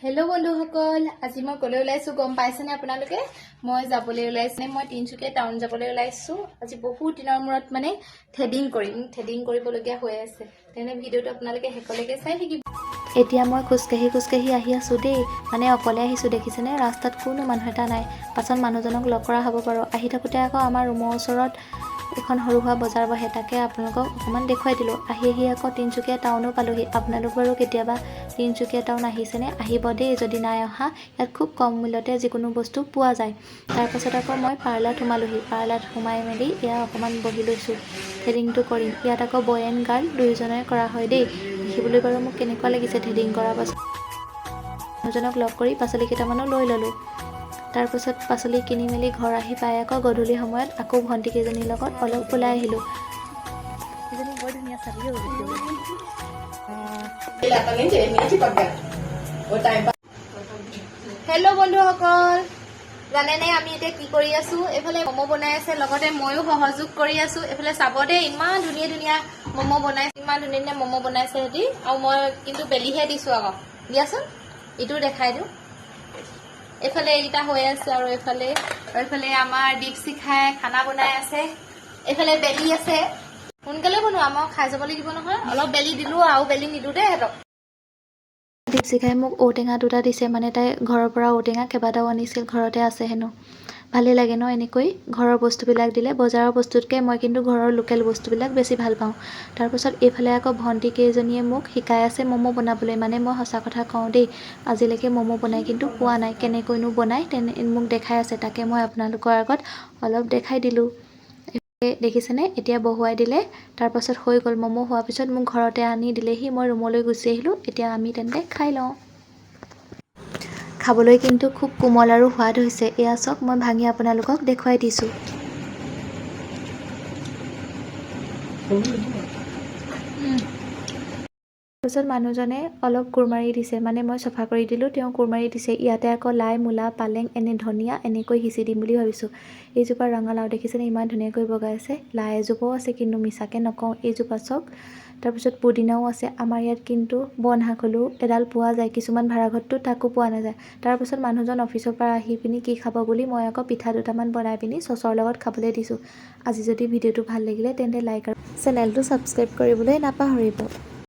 Hello' বন্ধুসকল, আজি মই ক'লৈ ওলাইছোঁ গম পাইছেনে আপোনালোকে? মই যাবলৈ ওলাইছোঁ, মই তিনিচুকীয়া টাউন যাবলৈ ওলাইছোঁ। আজি বহুত দিনৰ মূৰত থ্ৰেডিং কৰিবলগীয়া হৈ আছে। তেনে ভিডিঅ'টো আপোনালোকে শেষলৈকে চাই থাকিব। এতিয়া মই খোজকাঢ়ি আহি আছোঁ দেই, মানে অকলে আহিছোঁ দেখিছেনে? ৰাস্তাত কোনো মানুহ এটা নাই। পাছত মানুহজনক লগ কৰা হ'ব বাৰু। আহি থাকোঁতে আকৌ আমাৰ ৰুমৰ ওচৰত এখন সৰু সুৰা বজাৰ বহে, তাকে আপোনালোকক অকণমান দেখুৱাই দিলোঁ। আহি আকৌ তিনিচুকীয়া টাউনো পালোহি। আপোনালোক বাৰু কেতিয়াবা তিনিচুকীয়া টাউন আহিছেনে? আহিব দেই, যদি নাই অহা। ইয়াত খুব কম মূল্যতে যিকোনো বস্তু পোৱা যায়। তাৰপাছত আকৌ মই পাৰ্লাৰত সোমালোহি। পাৰ্লাৰত সোমাই মেলি এয়া অকণমান বহি লৈছোঁ, থ্ৰেডিংটো কৰিম। ইয়াত আকৌ বয় এণ্ড গাৰ্ল দুয়োজনে কৰা হয় দেই। দেখিবলৈ বাৰু মোক কেনেকুৱা লাগিছে থ্ৰেডিং কৰাৰ পাছত। মানুহজনক লগ কৰি পাচলি কেইটামানো লৈ ল'লোঁ। তাৰপাছত পাচলি কিনি মেলি ঘৰ আহি পাই আকৌ গধূলি সময়ত আকৌ ভণ্টিকেইজনীৰ লগত অলপ ওলাই আহিলোঁ। এজনী বৰ ধুনীয়া চাবি হেল্ল' বন্ধুসকল, জানেনে আমি এতিয়া কি কৰি আছোঁ? এইফালে ম'ম' বনাই আছে, লগতে ময়ো সহযোগ কৰি আছোঁ। এইফালে চাব দেই, ইমান ধুনীয়া ম'ম' বনাইছে, ইমান ধুনীয়া ম'ম' বনাইছে সিহঁতি। আৰু মই কিন্তু বেলিহে দিছোঁ আকৌ। দিয়াচোন, ইটো দেখাই দিওঁ। এইফালে এইকেইটা হৈ আছে আৰু এইফালে আমাৰ দীপশিখাই খানা বনাই আছে। এইফালে বেলি আছে। সোনকালে বনোৱা, মই খাই যাব লাগিব নহয়। অলপ বেলি দিলোঁ আৰু বেলি নিদিওঁ দেই সিহঁতক। দীপশিখাই মোক ঔটেঙা দুটা দিছে, মানে তাই ঘৰৰ পৰা ঔটেঙা কেইবাটাও আনিছিল, ঘৰতে আছে হেনো। ভালেই লাগে ন এনেকৈ ঘৰৰ বস্তুবিলাক দিলে। বজাৰৰ বস্তুতকৈ মই কিন্তু ঘৰৰ লোকেল বস্তুবিলাক বেছি ভাল পাওঁ। তাৰপাছত এইফালে আকৌ ভণ্টি কেইজনীয়ে মোক শিকাই আছে ম'ম' বনাবলৈ। মানে মই সঁচা কথা কওঁ দেই, আজিলৈকে ম'ম' বনাই কিন্তু পোৱা নাই। কেনেকৈনো বনাই মোক দেখাই আছে, তাকে মই আপোনালোকৰ আগত অলপ দেখাই দিলোঁ। দেখিছেনে? এতিয়া বহুৱাই দিলে, তাৰপাছত হৈ গ'ল। ম'ম' হোৱাৰ পিছত মোক ঘৰতে আনি দিলেহি। মই ৰুমলৈ গুচি আহিলোঁ। এতিয়া আমি তেন্তে খাই লওঁ। খাবলৈ কিন্তু খুব কোমল আৰু সোৱাদ হৈছে। এয়া চাওক, মই ভাঙি আপোনালোকক দেখুৱাই দিছোঁ। তাৰপিছত মানুহজনে অলপ কোৰ মাৰি দিছে, মানে মই চফা কৰি দিলোঁ, তেওঁ কোৰ মাৰি দিছে। ইয়াতে আকৌ লাই, মূলা, পালেং, ধনিয়া এনেকৈ সিঁচি দিম বুলি ভাবিছোঁ। এইজোপা ৰঙালাও দেখিছেনে? ইমান ধুনীয়াকৈ বগাইছে। লাই এজোপাও আছে, কিন্তু মিছাকৈ নকওঁ, এইজোপা চাওক। তাৰপিছত পুদিনাও আছে। আমাৰ ইয়াত কিন্তু বনশাক হ'লেও এডাল পোৱা যায়, কিছুমান ভাড়াঘৰততো তাকো পোৱা নাযায়। তাৰপিছত মানুহজন অফিচৰ পৰা আহি পিনি কি খাব বুলি মই আকৌ পিঠা দুটামান বনাই পিনি চচৰ লগত খাবলৈ দিছোঁ। আজি যদি ভিডিঅ'টো ভাল লাগিলে তেন্তে লাইক আৰু চেনেলটো ছাবস্ক্ৰাইব কৰিবলৈ নাপাহৰিব।